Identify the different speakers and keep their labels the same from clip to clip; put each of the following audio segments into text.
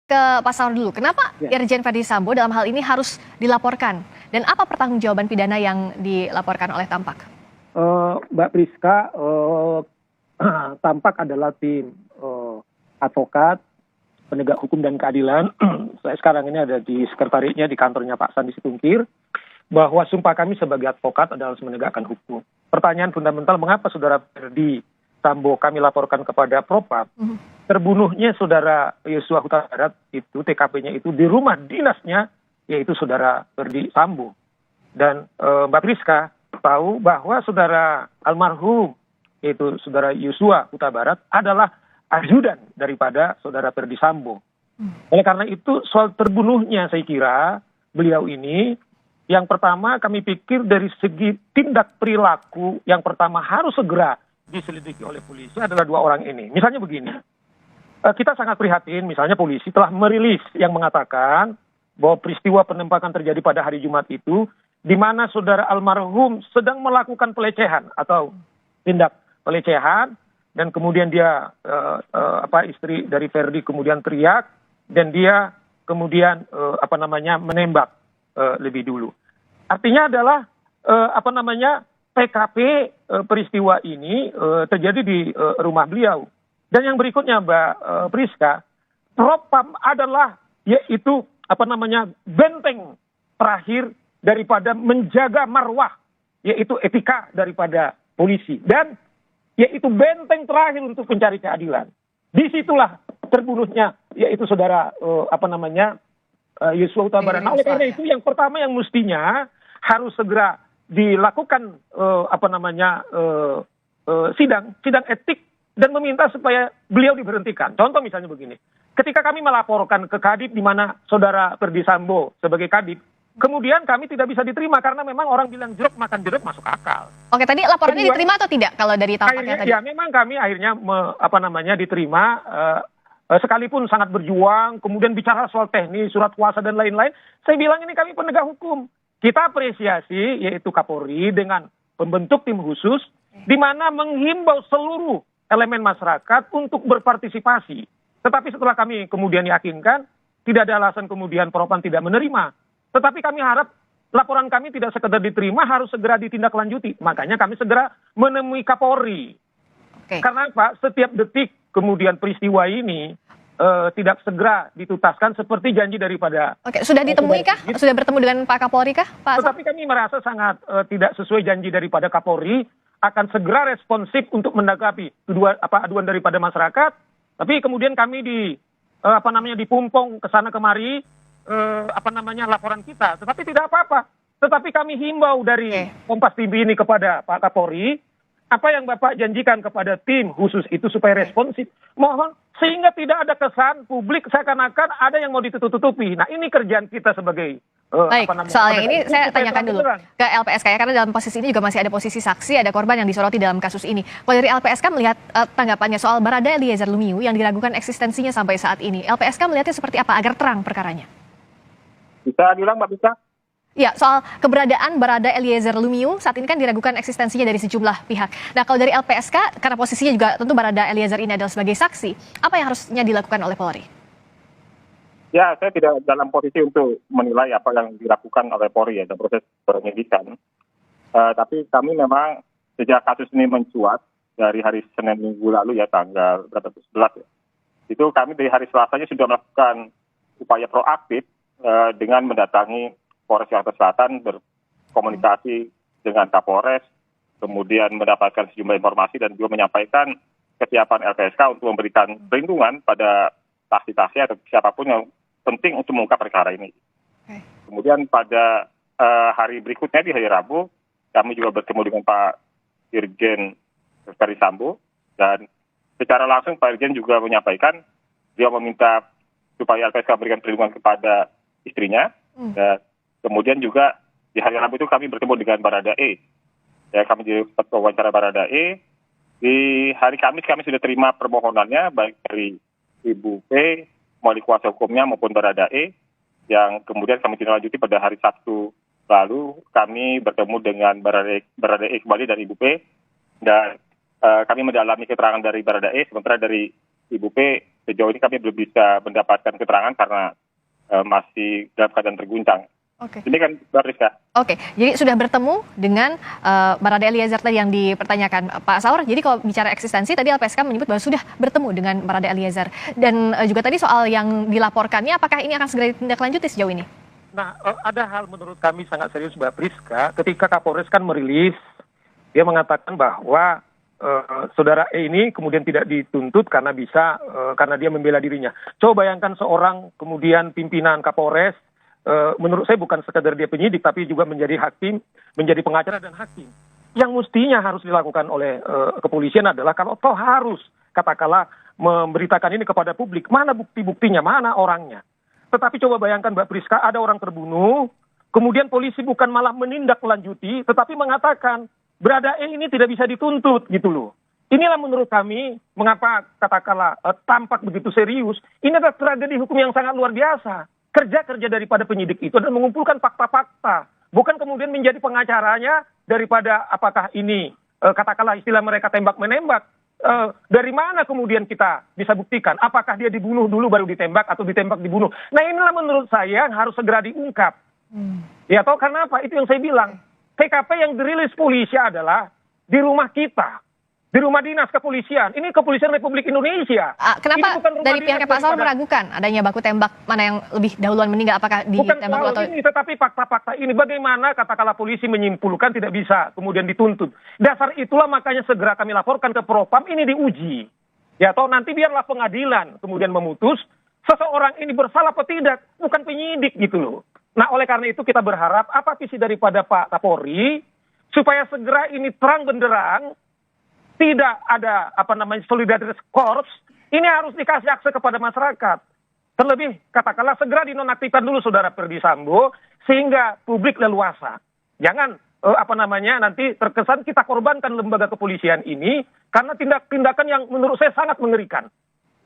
Speaker 1: ke Pak Saur dulu. Kenapa Irjen Verdi Sambo dalam hal ini harus dilaporkan? Dan apa pertanggungjawaban pidana yang dilaporkan oleh Tampak?
Speaker 2: Mbak Priska, Tampak adalah tim advokat, penegak hukum dan keadilan. Saya sekarang ini ada di sekretariatnya di kantornya Pak Sandi Situngkir, bahwa sumpah kami sebagai advokat adalah menegakkan hukum. Pertanyaan fundamental, mengapa Saudara Verdi Sambo kami laporkan kepada Propam? Terbunuhnya Saudara Yosua Huta Barat itu TKP-nya itu di rumah dinasnya, yaitu Saudara Verdi Sambo. Dan Mbak Priska tahu bahwa Saudara almarhum, yaitu Saudara Yosua Huta Barat, adalah ajudan daripada Saudara Verdi Sambo. Oleh karena itu soal terbunuhnya saya kira beliau ini, yang pertama kami pikir dari segi tindak perilaku yang pertama harus segera diselidiki oleh polisi adalah dua orang ini. Misalnya begini, kita sangat prihatin misalnya polisi telah merilis yang mengatakan bahwa peristiwa penembakan terjadi pada hari Jumat itu, di mana Saudara almarhum sedang melakukan pelecehan atau tindak pelecehan, dan kemudian dia istri dari Verdi kemudian teriak dan dia kemudian menembak lebih dulu. Artinya adalah PKP peristiwa ini terjadi di rumah beliau. Dan yang berikutnya Mbak Priska, Propam adalah yaitu benteng terakhir daripada menjaga marwah, yaitu etika daripada polisi, dan yaitu benteng terakhir untuk mencari keadilan. Disitulah terbunuhnya yaitu Saudara Yosua Huta Barat. Nah, oleh karena itu yang pertama yang mestinya harus segera dilakukan sidang etik dan meminta supaya beliau diberhentikan. Contoh misalnya begini, ketika kami melaporkan ke Kadip di mana Saudara Verdi Sambo sebagai Kadip, kemudian kami tidak bisa diterima karena memang orang bilang jeruk makan jeruk masuk akal.
Speaker 1: Oke, tadi laporannya diterima atau tidak kalau dari Tampaknya tadi?
Speaker 2: Ya, memang kami akhirnya diterima, sekalipun sangat berjuang, kemudian bicara soal teknis, surat kuasa dan lain-lain. Saya bilang ini kami penegak hukum. Kita apresiasi yaitu Kapolri dengan membentuk tim khusus di mana menghimbau seluruh elemen masyarakat untuk berpartisipasi. Tetapi setelah kami kemudian yakinkan, tidak ada alasan kemudian Propam tidak menerima. Tetapi kami harap laporan kami tidak sekedar diterima, harus segera ditindaklanjuti. Makanya kami segera menemui Kapolri. Karena Pak, setiap detik kemudian peristiwa ini tidak segera dituntaskan seperti janji daripada...
Speaker 1: Oke, sudah ditemui kah? Sudah bertemu dengan Pak Kapolri kah, Pak?
Speaker 2: Tetapi kami merasa sangat tidak sesuai janji daripada Kapolri, akan segera responsif untuk menanggapi aduan daripada masyarakat. Tapi kemudian kami dipumpung ke sana kemari laporan kita. Tetapi tidak apa-apa. Tetapi kami himbau dari Kompas TV ini kepada Pak Kapolri, apa yang Bapak janjikan kepada tim khusus itu supaya responsif. Mohon sehingga tidak ada kesan publik seakan-akan ada yang mau ditutup-tutupi. Nah, ini kerjaan kita sebagai
Speaker 1: baik, soal yang ini saya tanyakan dulu ke LPSK ya, karena dalam posisi ini juga masih ada posisi saksi, ada korban yang disoroti dalam kasus ini. Kalau dari LPSK melihat tanggapannya soal Barada Eliezer Lumiu yang diragukan eksistensinya sampai saat ini, LPSK melihatnya seperti apa agar terang perkaranya?
Speaker 3: Bisa diulang Mbak Bisa?
Speaker 1: Ya, soal keberadaan Barada Eliezer Lumiu saat ini kan diragukan eksistensinya dari sejumlah pihak. Nah, kalau dari LPSK, karena posisinya juga tentu Barada Eliezer ini adalah sebagai saksi, apa yang harusnya dilakukan oleh Polri?
Speaker 3: Ya, saya tidak dalam posisi untuk menilai apa yang dilakukan oleh Polri ya dalam proses penyidikan. Tapi kami memang sejak kasus ini mencuat dari hari Senin minggu lalu ya, tanggal 11 ya. Itu kami dari hari Selasanya sudah melakukan upaya proaktif dengan mendatangi Polres Jakarta Selatan, berkomunikasi dengan Kapolres, kemudian mendapatkan sejumlah informasi dan juga menyampaikan kesiapan LPSK untuk memberikan perlindungan pada saksi-saksi atau siapapun yang penting untuk mengungkap perkara ini. Kemudian pada hari berikutnya di hari Rabu, kami juga bertemu dengan Pak Irjen Verdi Sambo, dan secara langsung Pak Irjen juga menyampaikan dia meminta supaya LPSK memberikan perlindungan kepada istrinya. Dan kemudian juga di hari Rabu itu kami bertemu dengan Barada E. Ya, kami di wawancara Barada E. Di hari Kamis kami sudah terima permohonannya baik dari Ibu P, melalui kuasa hukumnya maupun Barada E, yang kemudian kami tindak lanjuti pada hari Sabtu lalu. Kami bertemu dengan Barada E kembali dan Ibu P, dan kami mendalami keterangan dari Barada E, sementara dari Ibu P sejauh ini kami belum bisa mendapatkan keterangan karena masih dalam keadaan terguncang.
Speaker 1: Oke.
Speaker 3: Ini kan Mbak Rizka.
Speaker 1: Oke, jadi sudah bertemu dengan Barada Eliezer tadi yang dipertanyakan Pak Saur. Jadi kalau bicara eksistensi tadi LPSK menyebut bahwa sudah bertemu dengan Barada Eliezer. Dan juga tadi soal yang dilaporkannya, apakah ini akan segera ditindaklanjuti sejauh ini?
Speaker 2: Nah, ada hal menurut kami sangat serius Mbak Priska, ketika Kapolres kan merilis, dia mengatakan bahwa saudara E ini kemudian tidak dituntut karena karena dia membela dirinya. Coba bayangkan seorang kemudian pimpinan Kapolres, menurut saya bukan sekadar dia penyidik, tapi juga menjadi hakim, menjadi pengacara dan hakim. Yang mestinya harus dilakukan oleh kepolisian adalah kalau toh harus, katakanlah, memberitakan ini kepada publik, mana bukti-buktinya, mana orangnya. Tetapi coba bayangkan Mbak Priska, ada orang terbunuh, kemudian polisi bukan malah menindaklanjuti, tetapi mengatakan, Barada E ini tidak bisa dituntut, gitu loh. Inilah menurut kami, mengapa katakanlah tampak begitu serius, ini adalah tragedi hukum yang sangat luar biasa. Kerja-kerja daripada penyidik itu adalah mengumpulkan fakta-fakta, bukan kemudian menjadi pengacaranya daripada apakah ini, katakanlah istilah mereka tembak-menembak. Dari mana kemudian kita bisa buktikan? Apakah dia dibunuh dulu baru ditembak atau ditembak dibunuh? Nah inilah menurut saya yang harus segera diungkap. Ya toh karena apa? Itu yang saya bilang. TKP yang dirilis polisi adalah di rumah kita, di rumah dinas kepolisian. Ini Kepolisian Republik Indonesia.
Speaker 1: Kenapa dari pihak Pak Saur meragukan adanya baku tembak, mana yang lebih dahuluan meninggal, apakah ditembak dulu atau...
Speaker 2: Bukan ini, tetapi fakta-fakta ini. Bagaimana katakanlah polisi menyimpulkan tidak bisa kemudian dituntut. Dasar itulah makanya segera kami laporkan ke Propam, ini diuji. Ya toh nanti biarlah pengadilan kemudian memutus seseorang ini bersalah atau tidak, bukan penyidik gitu loh. Nah oleh karena itu kita berharap apa visi daripada Pak Kapolri supaya segera ini terang benderang, tidak ada solidaritas korps, ini harus dikasih akses kepada masyarakat. Terlebih katakanlah segera dinonaktifkan dulu saudara Ferdy Sambo sehingga publik leluasa. Jangan nanti terkesan kita korbankan lembaga kepolisian ini karena tindakan yang menurut saya sangat mengerikan.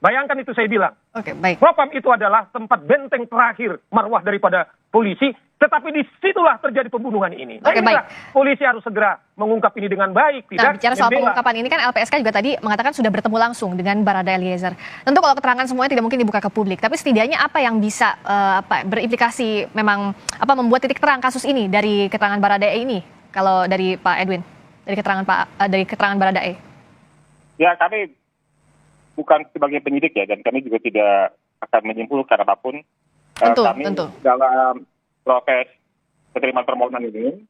Speaker 2: Bayangkan itu saya bilang.
Speaker 1: Oke, baik.
Speaker 2: Propam itu adalah tempat benteng terakhir marwah daripada polisi, tetapi disitulah terjadi pembunuhan ini.
Speaker 1: Oke, baik.
Speaker 2: Polisi harus segera mengungkap ini dengan baik.
Speaker 1: Nah, bicara soal pengungkapan ini kan LPSK juga tadi mengatakan sudah bertemu langsung dengan Barada Eliezer. Tentu kalau keterangan semuanya tidak mungkin dibuka ke publik, tapi setidaknya apa yang bisa berimplikasi memang membuat titik terang kasus ini dari keterangan Barada E ini? Kalau dari Pak Edwin, dari keterangan Barada E.
Speaker 3: Ya, kami bukan sebagai penyidik ya, dan kami juga tidak akan menyimpulkan apapun. Kami dalam proses penerimaan permohonan ini,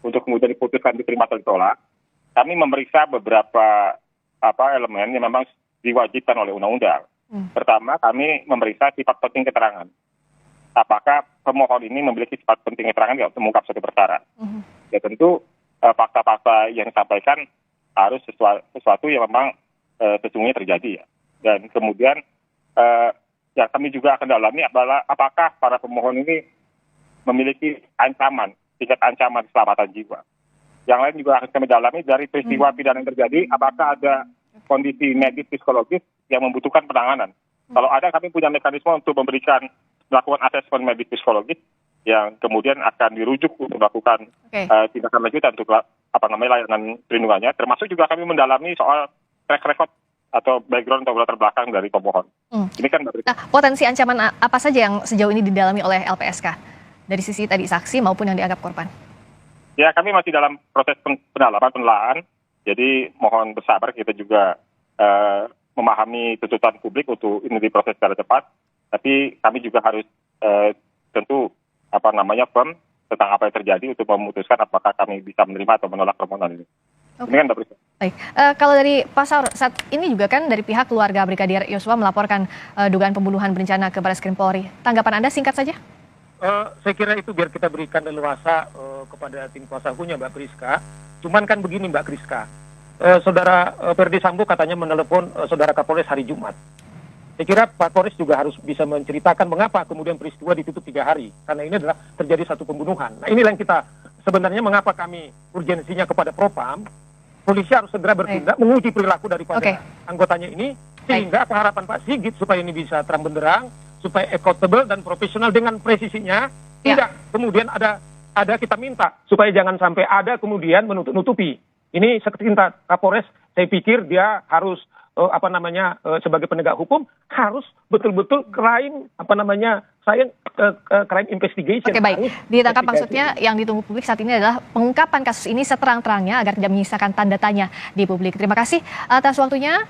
Speaker 3: untuk kemudian diputuskan diterima atau ditolak, kami memeriksa beberapa elemen yang memang diwajibkan oleh undang-undang. Pertama, kami memeriksa sifat penting keterangan. Apakah pemohon ini memiliki sifat penting keterangan yang mengungkap suatu perkara? Ya tentu fakta-fakta yang disampaikan harus sesuatu yang memang sesungguhnya terjadi ya. Dan kemudian yang kami juga akan dalami adalah apakah para pemohon ini memiliki tingkat ancaman keselamatan jiwa. Yang lain juga akan kami dalami dari peristiwa pidana yang terjadi, apakah ada kondisi medis psikologis yang membutuhkan penanganan. Kalau ada, kami punya mekanisme untuk melakukan asesmen medis psikologis yang kemudian akan dirujuk untuk melakukan tindakan lanjutan untuk layanan perlindungannya. Termasuk juga kami mendalami soal track record atau background atau latar belakang dari pemohon. Ini kan
Speaker 1: potensi ancaman apa saja yang sejauh ini didalami oleh LPSK dari sisi tadi saksi maupun yang dianggap korban?
Speaker 3: Ya, kami masih dalam proses penelahan. Jadi mohon bersabar, kita juga memahami tuntutan publik untuk ini diproses secara cepat. Tapi kami juga harus tentu firm tentang apa yang terjadi untuk memutuskan apakah kami bisa menerima atau menolak permohonan ini. Ini kan
Speaker 1: baik. Kalau dari Pak Saur, saat ini juga kan dari pihak keluarga Brigadir Yosua melaporkan dugaan pembunuhan berencana ke Barreskrim Polri. Tanggapan Anda singkat saja?
Speaker 2: Saya kira itu biar kita berikan leluasa kepada tim kuasa hukumnya Mbak Priska. Cuman kan begini Mbak Priska, saudara Ferdy Sambo katanya menelepon saudara Kapolres hari Jumat. Saya kira Pak Kapolres juga harus bisa menceritakan mengapa kemudian peristiwa ditutup 3 hari. Karena ini adalah terjadi satu pembunuhan. Nah inilah yang kita sebenarnya mengapa kami urgensinya kepada Propam. Polisi harus segera bertindak, menguji perilaku daripada anggotanya ini, sehingga harapan Pak Sigit supaya ini bisa terang benderang, supaya accountable dan profesional dengan presisinya, tidak kemudian ada kita minta supaya jangan sampai ada kemudian menutup-nutupi. Ini seketika Kapolres, saya pikir dia harus sebagai penegak hukum harus betul-betul crime crime investigation.
Speaker 1: Oke, baik.
Speaker 2: Harus
Speaker 1: Ditangkap
Speaker 2: investigasi.
Speaker 1: maksudnya yang ditunggu publik saat ini adalah pengungkapan kasus ini seterang-terangnya agar tidak menyisakan tanda tanya di publik. Terima kasih atas waktunya.